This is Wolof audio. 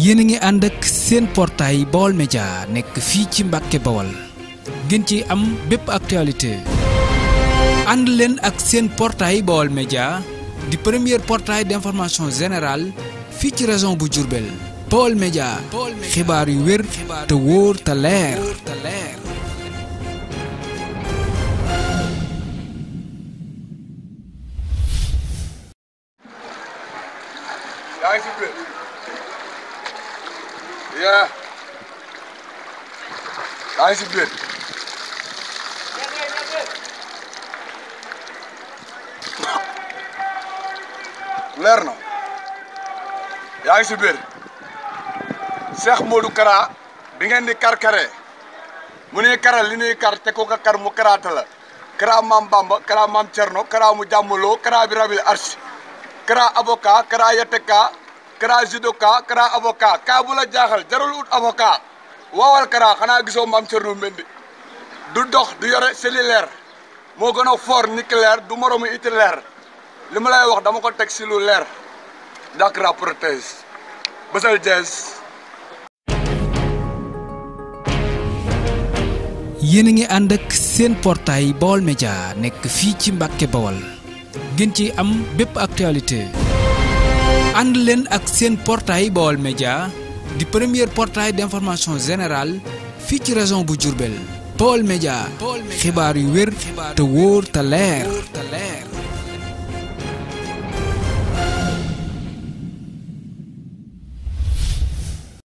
yéen a ngi ànd ak seen portail Baol Média nekk fii ci Mbàkke Bawol gën ci am bépp actualité ànd leen ak seen portail Baol Média di premier portail d'information générale fii ci région bu Diourbel. Baol Média xibaar yu wér te wóor te leer. Yeah. Yaa ngi si biir. Leer na. yaa ngi si biir. Cheikh Modou Kara bi ngeen di karkaree mu ne kara li ñuy kar te ko kar mu karaata la. Kara Maam Bamba Kara Maam Cerno Kara mu jàmmaloo Kara bi rabil arsi Kara avocat Kara yateka Kara judoka Kara avocat ka bu la jaaxal jarul ut avocat waawal Kara xanaa gisoo Maam Cerno Mendy du dox du yore cellulaire moo gën a fort nucléaire du moromu itinéraire li ma lay wax dama ko teg si lu leer Dakar protège bësal jeez. yéen a ngi ànd ak seen portail Baol Média nekk fii ci Mbàkke Bawol gën ci am bépp actualité ànd leen ak seen portail Baol Média di premier portail d'information générale fii ci région bu Diourbel. Baol Média xibaar yu wér te wóor te leer.